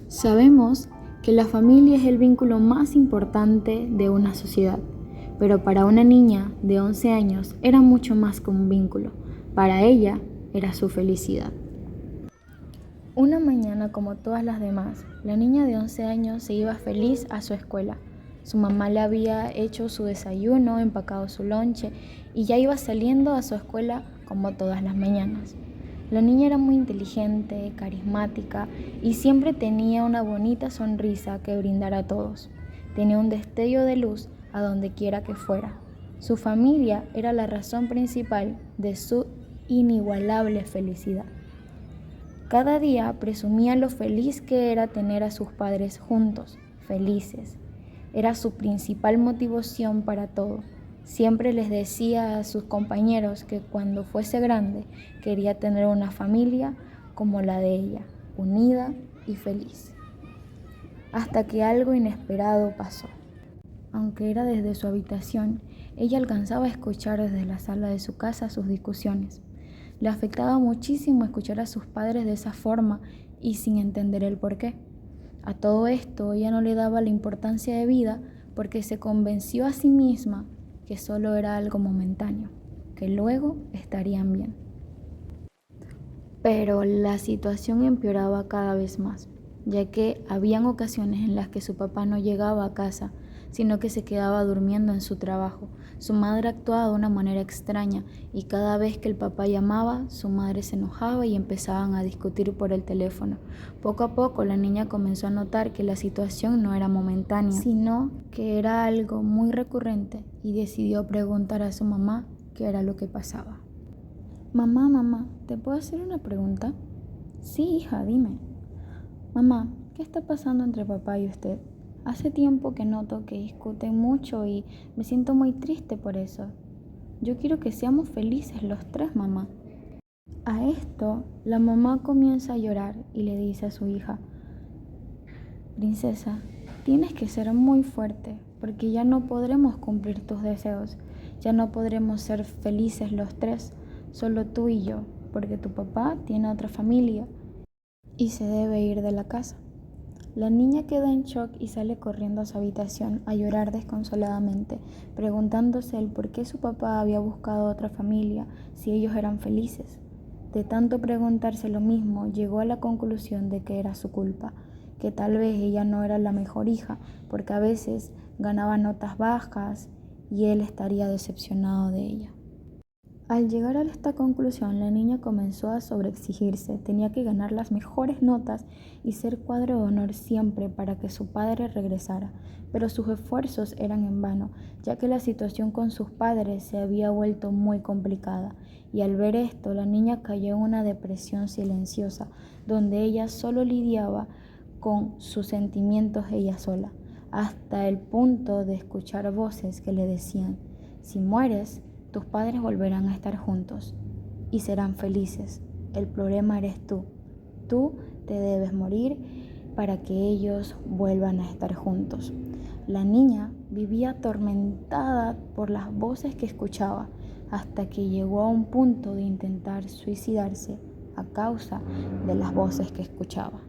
Sabemos que la familia es el vínculo más importante de una sociedad, pero para una niña de 11 años era mucho más que un vínculo. Para ella era su felicidad. Una mañana, como todas las demás, la niña de 11 años se iba feliz a su escuela. Su mamá le había hecho su desayuno, empacado su lonche y ya iba saliendo a su escuela como todas las mañanas. La niña era muy inteligente, carismática y siempre tenía una bonita sonrisa que brindar a todos. Tenía un destello de luz a donde quiera que fuera. Su familia era la razón principal de su inigualable felicidad. Cada día presumía lo feliz que era tener a sus padres juntos, felices. Era su principal motivación para todo. Siempre les decía a sus compañeros que cuando fuese grande quería tener una familia como la de ella, unida y feliz. Hasta que algo inesperado pasó. Aunque era desde su habitación, ella alcanzaba a escuchar desde la sala de su casa sus discusiones. Le afectaba muchísimo escuchar a sus padres de esa forma y sin entender el porqué. A todo esto ella no le daba la importancia de vida porque se convenció a sí misma que solo era algo momentáneo, que luego estarían bien. Pero la situación empeoraba cada vez más, ya que habían ocasiones en las que su papá no llegaba a casa, sino que se quedaba durmiendo en su trabajo. Su madre actuaba de una manera extraña y cada vez que el papá llamaba, su madre se enojaba y empezaban a discutir por el teléfono. Poco a poco la niña comenzó a notar que la situación no era momentánea, sino que era algo muy recurrente y decidió preguntar a su mamá qué era lo que pasaba. Mamá, ¿te puedo hacer una pregunta? Sí, hija, dime. Mamá, ¿qué está pasando entre papá y usted? Hace tiempo que noto que discuten mucho y me siento muy triste por eso. Yo quiero que seamos felices los tres, mamá. A esto, la mamá comienza a llorar y le dice a su hija: Princesa, tienes que ser muy fuerte porque ya no podremos cumplir tus deseos. Ya no podremos ser felices los tres, solo tú y yo, porque tu papá tiene otra familia y se debe ir de la casa. La niña queda en shock y sale corriendo a su habitación a llorar desconsoladamente, preguntándose el por qué su papá había buscado otra familia si ellos eran felices. De tanto preguntarse lo mismo, llegó a la conclusión de que era su culpa, que tal vez ella no era la mejor hija, porque a veces ganaba notas bajas y él estaría decepcionado de ella. Al llegar a esta conclusión, la niña comenzó a sobreexigirse. Tenía que ganar las mejores notas y ser cuadro de honor siempre para que su padre regresara. Pero sus esfuerzos eran en vano, ya que la situación con sus padres se había vuelto muy complicada. Y al ver esto, la niña cayó en una depresión silenciosa, donde ella solo lidiaba con sus sentimientos ella sola, hasta el punto de escuchar voces que le decían: si mueres, tus padres volverán a estar juntos y serán felices. El problema eres tú. Tú te debes morir para que ellos vuelvan a estar juntos. La niña vivía atormentada por las voces que escuchaba hasta que llegó a un punto de intentar suicidarse a causa de las voces que escuchaba.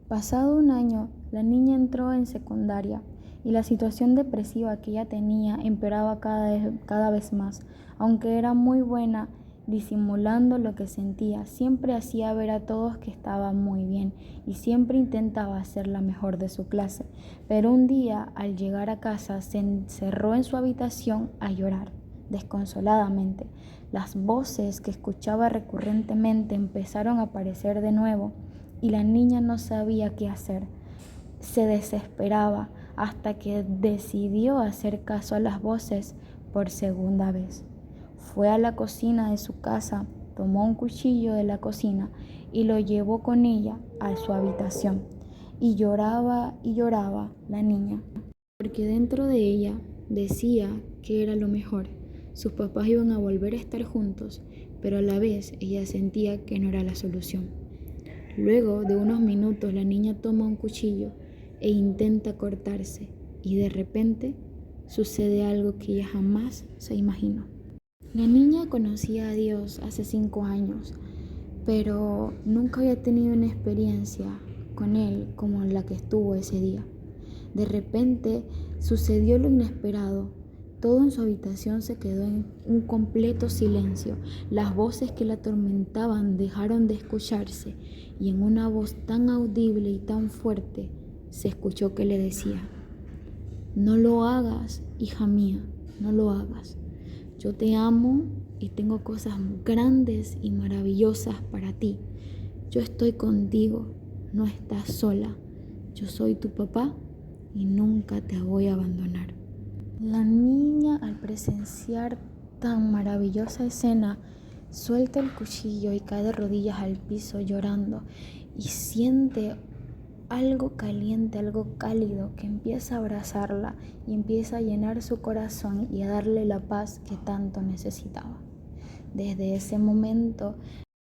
Pasado un año, la niña entró en secundaria y la situación depresiva que ella tenía empeoraba cada vez más. Aunque era muy buena disimulando lo que sentía, siempre hacía ver a todos que estaba muy bien y siempre intentaba ser la mejor de su clase. Pero un día, al llegar a casa, se encerró en su habitación a llorar desconsoladamente. Las voces que escuchaba recurrentemente empezaron a aparecer de nuevo y la niña no sabía qué hacer. Se desesperaba hasta que decidió hacer caso a las voces por segunda vez. Fue a la cocina de su casa, tomó un cuchillo de la cocina y lo llevó con ella a su habitación. Y lloraba la niña, porque dentro de ella decía que era lo mejor. Sus papás iban a volver a estar juntos, pero a la vez ella sentía que no era la solución. Luego de unos minutos, la niña toma un cuchillo e intenta cortarse y de repente sucede algo que ella jamás se imaginó. La niña conocía a Dios hace 5 años, pero nunca había tenido una experiencia con Él como la que estuvo ese día. De repente sucedió lo inesperado. Todo en su habitación se quedó en un completo silencio. Las voces que la atormentaban dejaron de escucharse y en una voz tan audible y tan fuerte se escuchó que le decía: no lo hagas, hija mía, no lo hagas. Yo te amo y tengo cosas grandes y maravillosas para ti. Yo estoy contigo, no estás sola. Yo soy tu papá y nunca te voy a abandonar. La niña, al presenciar tan maravillosa escena, suelta el cuchillo y cae de rodillas al piso llorando y siente algo caliente, algo cálido que empieza a abrazarla y empieza a llenar su corazón y a darle la paz que tanto necesitaba. Desde ese momento,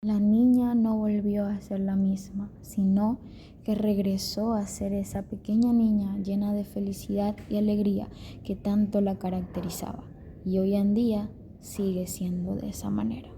la niña no volvió a ser la misma, sino que regresó a ser esa pequeña niña llena de felicidad y alegría que tanto la caracterizaba. Y hoy en día sigue siendo de esa manera.